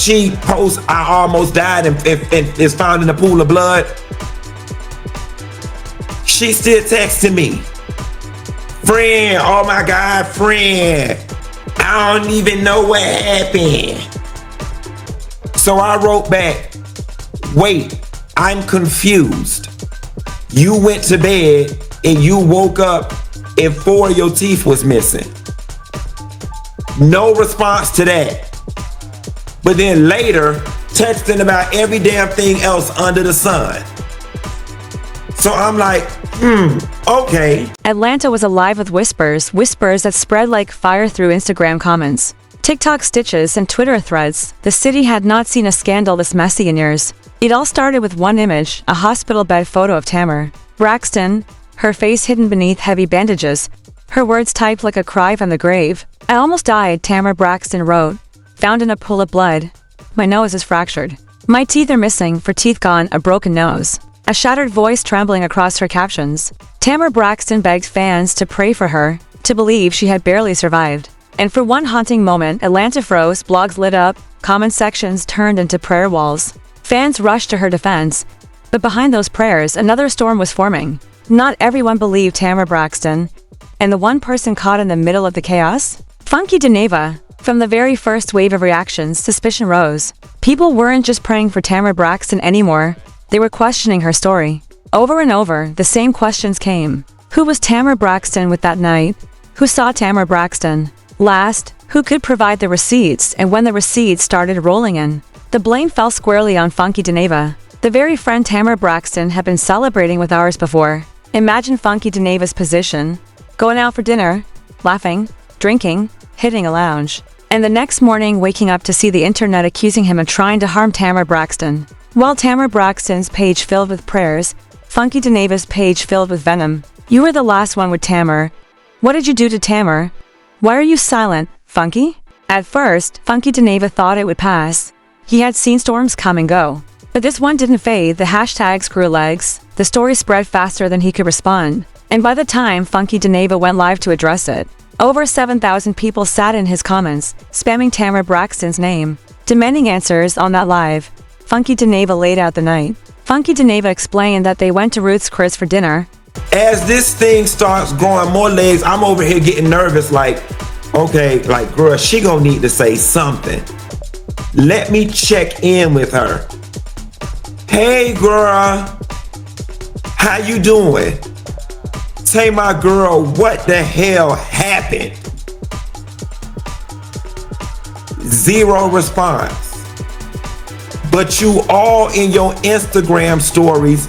she posts, I almost died and is found in a pool of blood, she still texting me, friend, oh my God, friend, I don't even know what happened. So I wrote back, wait, I'm confused. You went to bed and you woke up and 4 of your teeth was missing. No response to that. But then later, texting about every damn thing else under the sun. So I'm like, okay. Atlanta was alive with whispers that spread like fire through Instagram comments, TikTok stitches, and Twitter threads. The city had not seen a scandal this messy in years. It all started with one image, a hospital bed photo of Tamar Braxton, her face hidden beneath heavy bandages, her words typed like a cry from the grave. I almost died, Tamar Braxton wrote, found in a pool of blood. My nose is fractured. My teeth are missing, for teeth gone, a broken nose. A shattered voice trembling across her captions. Tamar Braxton begged fans to pray for her, to believe she had barely survived. And for one haunting moment, Atlanta froze, blogs lit up, comment sections turned into prayer walls. Fans rushed to her defense. But behind those prayers, another storm was forming. Not everyone believed Tamar Braxton. And the one person caught in the middle of the chaos? Funky Dineva. From the very first wave of reactions, suspicion rose. People weren't just praying for Tamar Braxton anymore. They were questioning her story. Over and over, the same questions came. Who was Tamar Braxton with that night? Who saw Tamar Braxton last? Who could provide the receipts? And when the receipts started rolling in, the blame fell squarely on Funky Dineva, the very friend Tamar Braxton had been celebrating with hours before. Imagine Funky Dineva's position, going out for dinner, laughing, drinking, hitting a lounge, and the next morning waking up to see the internet accusing him of trying to harm Tamar Braxton. While Tamar Braxton's page filled with prayers, Funky Dineva's page filled with venom. You were the last one with Tamar. What did you do to Tamar? Why are you silent, Funky? At first, Funky Dineva thought it would pass. He had seen storms come and go. But this one didn't fade. The hashtags grew legs. The story spread faster than he could respond. And by the time Funky Dineva went live to address it, over 7,000 people sat in his comments, spamming Tamar Braxton's name, demanding answers on that live. Funky Dineva laid out the night. Funky Dineva explained that they went to Ruth's Chris for dinner. As this thing starts growing more legs, I'm over here getting nervous like, okay, like, girl, she gonna need to say something. Let me check in with her. Hey, girl, how you doing? Say, my girl, what the hell happened? Zero response. But you all in your Instagram stories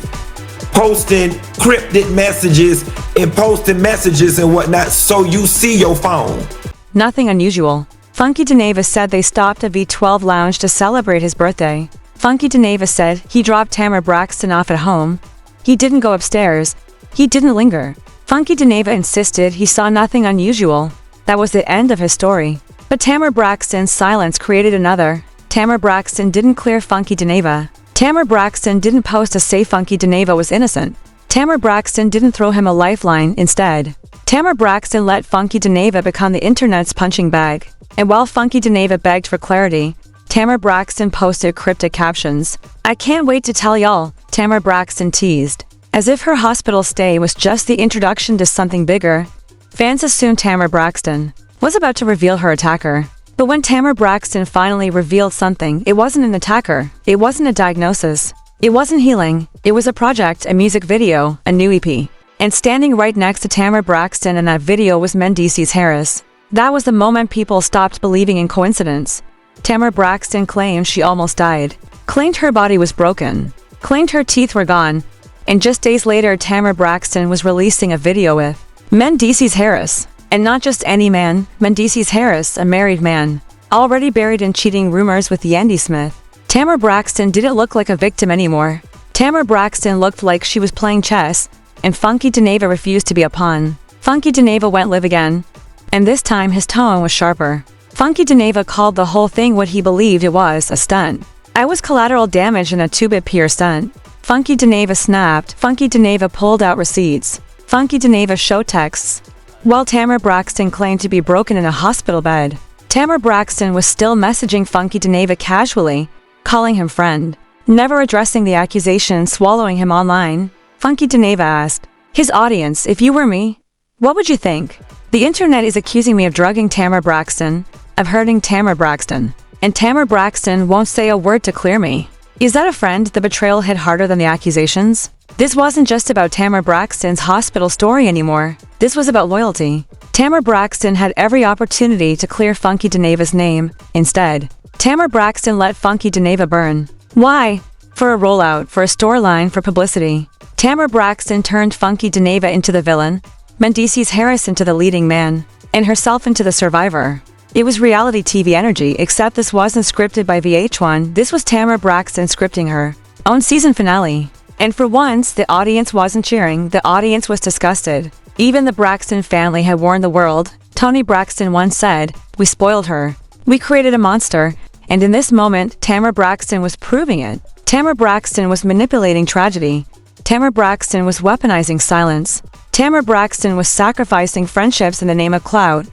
posting cryptic messages and posting messages and whatnot, so you see your phone. Nothing unusual. Funky Dineva said they stopped a V12 lounge to celebrate his birthday. Funky Dineva said he dropped Tamar Braxton off at home. He didn't go upstairs. He didn't linger. Funky Dineva insisted he saw nothing unusual. That was the end of his story. But Tamar Braxton's silence created another. Tamar Braxton didn't clear Funky Dineva. Tamar Braxton didn't post to say Funky Dineva was innocent. Tamar Braxton didn't throw him a lifeline. Instead, Tamar Braxton let Funky Dineva become the internet's punching bag. And while Funky Dineva begged for clarity, Tamar Braxton posted cryptic captions. I can't wait to tell y'all, Tamar Braxton teased. As if her hospital stay was just the introduction to something bigger, fans assumed Tamar Braxton was about to reveal her attacker. But when Tamar Braxton finally revealed something, it wasn't an attacker. It wasn't a diagnosis. It wasn't healing. It was a project, a music video, a new EP. And standing right next to Tamar Braxton in that video was Mendeecees Harris. That was the moment people stopped believing in coincidence. Tamar Braxton claimed she almost died, claimed her body was broken, claimed her teeth were gone, and just days later Tamar Braxton was releasing a video with Mendeecees Harris. And not just any man, Mendeecees Harris, a married man, already buried in cheating rumors with Yandy Smith. Tamar Braxton didn't look like a victim anymore. Tamar Braxton looked like she was playing chess, and Funky Dineva refused to be a pawn. Funky Dineva went live again, and this time his tone was sharper. Funky Dineva called the whole thing what he believed it was, a stunt. I was collateral damage in a 2-bit pure stunt. Funky Dineva snapped. Funky Dineva pulled out receipts. Funky Dineva showed texts. While Tamar Braxton claimed to be broken in a hospital bed, Tamar Braxton was still messaging Funky Dineva casually, calling him friend, never addressing the accusation, swallowing him online. Funky Dineva asked his audience, if you were me, what would you think? The internet is accusing me of drugging Tamar Braxton, of hurting Tamar Braxton, and Tamar Braxton won't say a word to clear me. Is that a friend? The betrayal hit harder than the accusations. This wasn't just about Tamar Braxton's hospital story anymore. This was about loyalty. Tamar Braxton had every opportunity to clear Funky Dineva's name. Instead, Tamar Braxton let Funky Dineva burn. Why? For a rollout, for a storyline, for publicity. Tamar Braxton turned Funky Dineva into the villain, Mendeecees Harris into the leading man, and herself into the survivor. It was reality TV energy, except this wasn't scripted by VH1, this was Tamar Braxton scripting her own season finale. And for once, the audience wasn't cheering, the audience was disgusted. Even the Braxton family had warned the world. Toni Braxton once said, "We spoiled her. We created a monster." And in this moment, Tamar Braxton was proving it. Tamar Braxton was manipulating tragedy. Tamar Braxton was weaponizing silence. Tamar Braxton was sacrificing friendships in the name of clout.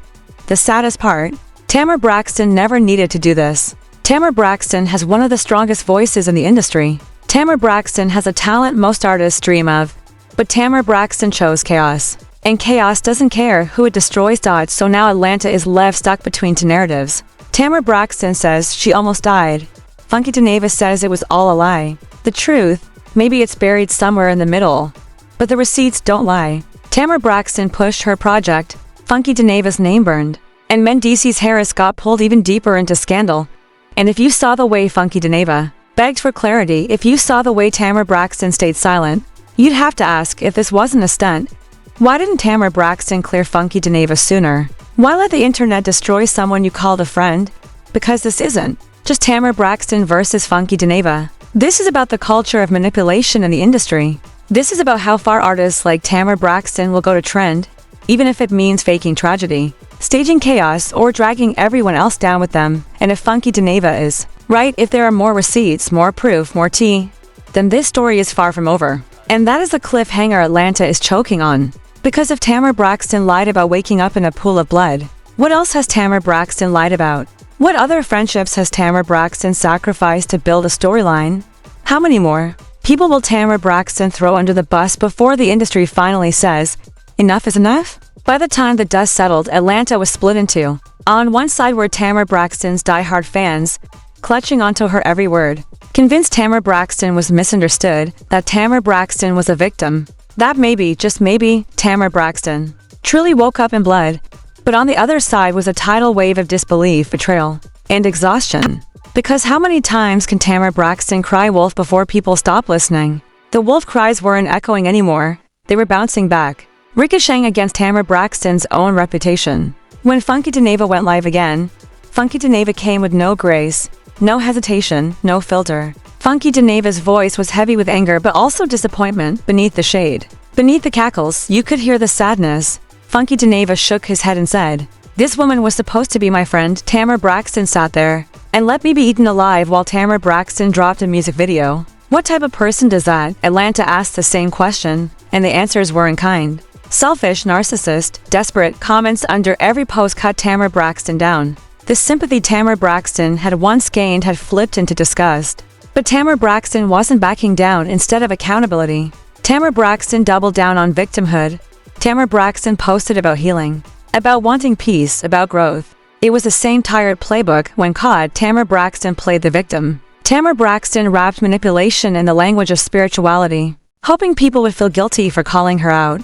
The saddest part, Tamar Braxton never needed to do this. Tamar Braxton has one of the strongest voices in the industry. Tamar Braxton has a talent most artists dream of. But Tamar Braxton chose chaos. And chaos doesn't care who it destroys. So now Atlanta is left stuck between two narratives. Tamar Braxton says she almost died. Funky Dineva says it was all a lie. The truth, maybe it's buried somewhere in the middle. But the receipts don't lie. Tamar Braxton pushed her project. Funky Dineva's name burned. And Mendeecees Harris got pulled even deeper into scandal. And if you saw the way Funky Dineva begged for clarity, if you saw the way Tamar Braxton stayed silent, you'd have to ask if this wasn't a stunt. Why didn't Tamar Braxton clear Funky Dineva sooner? Why let the internet destroy someone you called a friend? Because this isn't just Tamar Braxton versus Funky Dineva. This is about the culture of manipulation in the industry. This is about how far artists like Tamar Braxton will go to trend, even if it means faking tragedy, staging chaos, or dragging everyone else down with them. And if Funky Dineva is right, if there are more receipts, more proof, more tea, then this story is far from over. And that is the cliffhanger Atlanta is choking on. Because if Tamar Braxton lied about waking up in a pool of blood, what else has Tamar Braxton lied about? What other friendships has Tamar Braxton sacrificed to build a storyline? How many more people will Tamar Braxton throw under the bus before the industry finally says, enough is enough? By the time the dust settled, Atlanta was split in two. On one side were Tamar Braxton's diehard fans, clutching onto her every word, convinced Tamar Braxton was misunderstood, that Tamar Braxton was a victim, that maybe, just maybe, Tamar Braxton truly woke up in blood. But on the other side was a tidal wave of disbelief, betrayal, and exhaustion. Because how many times can Tamar Braxton cry wolf before people stop listening? The wolf cries weren't echoing anymore, they were bouncing back, ricocheting against Tamar Braxton's own reputation. When Funky Dineva went live again, Funky Dineva came with no grace, no hesitation, no filter. Funky Dineva's voice was heavy with anger but also disappointment. Beneath the shade, beneath the cackles, you could hear the sadness. Funky Dineva shook his head and said, "This woman was supposed to be my friend." Tamar Braxton sat there and let me be eaten alive while Tamar Braxton dropped a music video. What type of person does that? Atlanta asked the same question, and the answers weren't kind. Selfish, narcissist, desperate comments under every post cut Tamar Braxton down. The sympathy Tamar Braxton had once gained had flipped into disgust. But Tamar Braxton wasn't backing down. Instead of accountability, Tamar Braxton doubled down on victimhood. Tamar Braxton posted about healing, about wanting peace, about growth. It was the same tired playbook. When caught, Tamar Braxton played the victim. Tamar Braxton wrapped manipulation in the language of spirituality, hoping people would feel guilty for calling her out.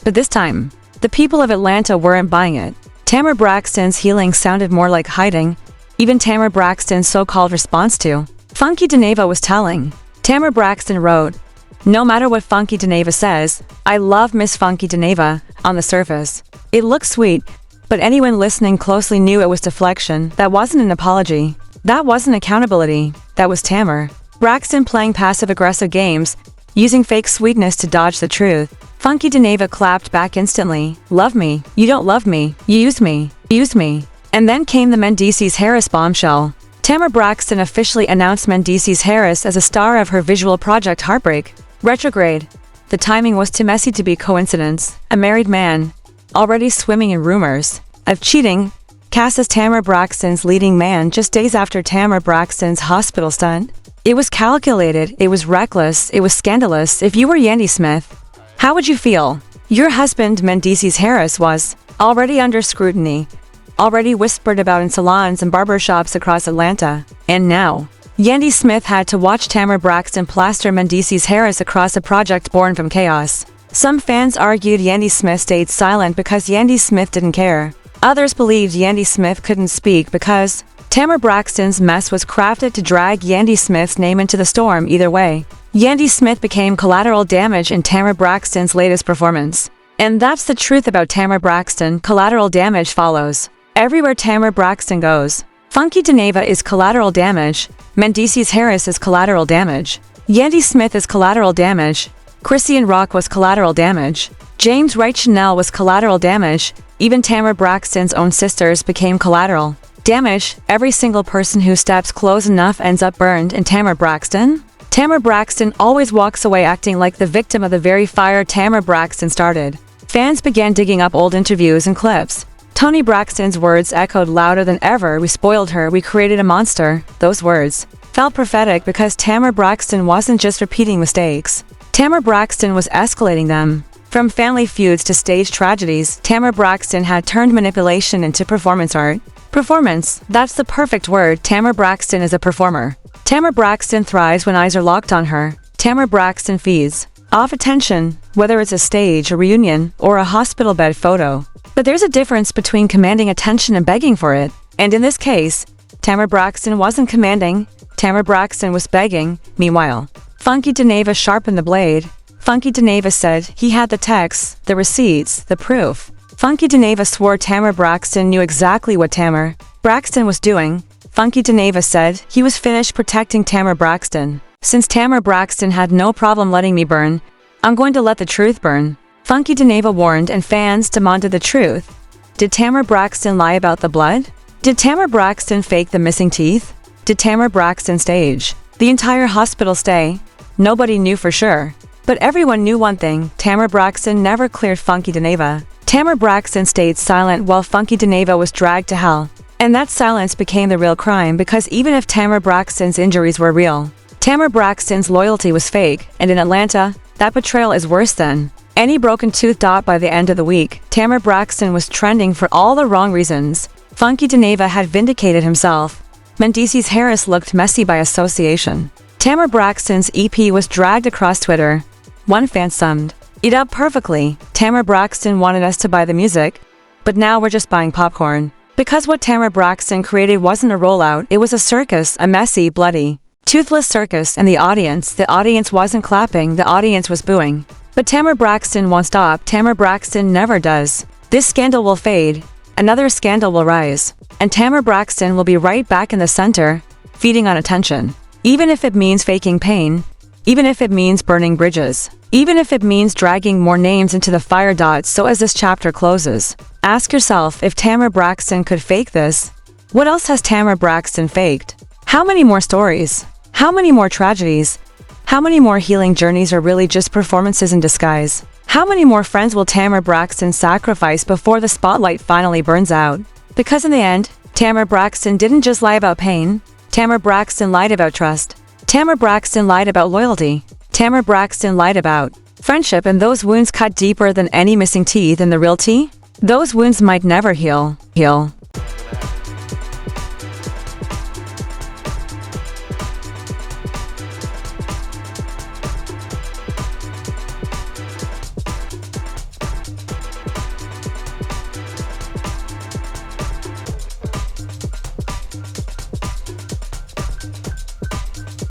But this time, the people of Atlanta weren't buying it. Tamar Braxton's healing sounded more like hiding. Even Tamar Braxton's so-called response to Funky Dineva was telling. Tamar Braxton wrote, "No matter what Funky Dineva says, I love Miss Funky Dineva." On the surface, it looked sweet, but anyone listening closely knew it was deflection. That wasn't an apology. That wasn't accountability. That was Tamar Braxton playing passive-aggressive games, using fake sweetness to dodge the truth. Funky Dineva clapped back instantly. "Love me. You don't love me. You used me. Used me." And then came the Mendeecees Harris bombshell. Tamar Braxton officially announced Mendeecees Harris as a star of her visual project Heartbreak Retrograde. The timing was too messy to be coincidence. A married man, already swimming in rumors of cheating, cast as Tamar Braxton's leading man just days after Tamar Braxton's hospital stunt. It was calculated, it was reckless, it was scandalous. If you were Yandy Smith, how would you feel? Your husband, Mendeecees Harris, was already under scrutiny, already whispered about in salons and barbershops across Atlanta, and now Yandy Smith had to watch Tamar Braxton plaster Mendeecees Harris across a project born from chaos. Some fans argued Yandy Smith stayed silent because Yandy Smith didn't care. Others believed Yandy Smith couldn't speak because Tamar Braxton's mess was crafted to drag Yandy Smith's name into the storm. Either way, Yandy Smith became collateral damage in Tamar Braxton's latest performance. And that's the truth about Tamar Braxton. Collateral damage follows everywhere Tamar Braxton goes. Funky Dineva is collateral damage. Mendeecees Harris is collateral damage. Yandy Smith is collateral damage. Christian Rock was collateral damage. James Wright Chanel was collateral damage. Even Tamar Braxton's own sisters became collateral damage. Every single person who steps close enough ends up burned. And Tamar Braxton? Tamar Braxton always walks away acting like the victim of the very fire Tamar Braxton started. Fans began digging up old interviews and clips. Toni Braxton's words echoed louder than ever. We spoiled her, we created a monster. Those words felt prophetic because Tamar Braxton wasn't just repeating mistakes. Tamar Braxton was escalating them. From family feuds to stage tragedies, Tamar Braxton had turned manipulation into performance art. Performance, that's the perfect word. Tamar Braxton is a performer. Tamar Braxton thrives when eyes are locked on her. Tamar Braxton feeds off attention, whether it's a stage, a reunion, or a hospital bed photo. But there's a difference between commanding attention and begging for it. And in this case, Tamar Braxton wasn't commanding, Tamar Braxton was begging. Meanwhile, Funky Dineva sharpened the blade. Funky Dineva said he had the texts, the receipts, the proof. Funky Dineva swore Tamar Braxton knew exactly what Tamar Braxton was doing. Funky Dineva said he was finished protecting Tamar Braxton. Since Tamar Braxton had no problem letting me burn, I'm going to let the truth burn. Funky Dineva warned and fans demanded the truth. Did Tamar Braxton lie about the blood? Did Tamar Braxton fake the missing teeth? Did Tamar Braxton stage the entire hospital stay? Nobody knew for sure. But everyone knew one thing, Tamar Braxton never cleared Funky Dineva. Tamar Braxton stayed silent while Funky Dineva was dragged to hell. And that silence became the real crime because even if Tamar Braxton's injuries were real, Tamar Braxton's loyalty was fake, and in Atlanta, that betrayal is worse than any broken tooth. By the end of the week, Tamar Braxton was trending for all the wrong reasons. Funky Dineva had vindicated himself. Mendeecees Harris looked messy by association. Tamar Braxton's EP was dragged across Twitter. One fan summed it up perfectly. Tamar Braxton wanted us to buy the music, but now we're just buying popcorn. Because what Tamar Braxton created wasn't a rollout, it was a circus, a messy, bloody, toothless circus, and the audience wasn't clapping, the audience was booing. But Tamar Braxton won't stop. Tamar Braxton never does. This scandal will fade. Another scandal will rise. And Tamar Braxton will be right back in the center, feeding on attention. Even if it means faking pain, even if it means burning bridges, even if it means dragging more names into the fire. So as this chapter closes, ask yourself if Tamar Braxton could fake this. What else has Tamar Braxton faked? How many more stories? How many more tragedies? How many more healing journeys are really just performances in disguise? How many more friends will Tamar Braxton sacrifice before the spotlight finally burns out? Because in the end, Tamar Braxton didn't just lie about pain. Tamar Braxton lied about trust. Tamar Braxton lied about loyalty. Tamar Braxton lied about friendship, and those wounds cut deeper than any missing teeth in the real tea. Those wounds might never heal.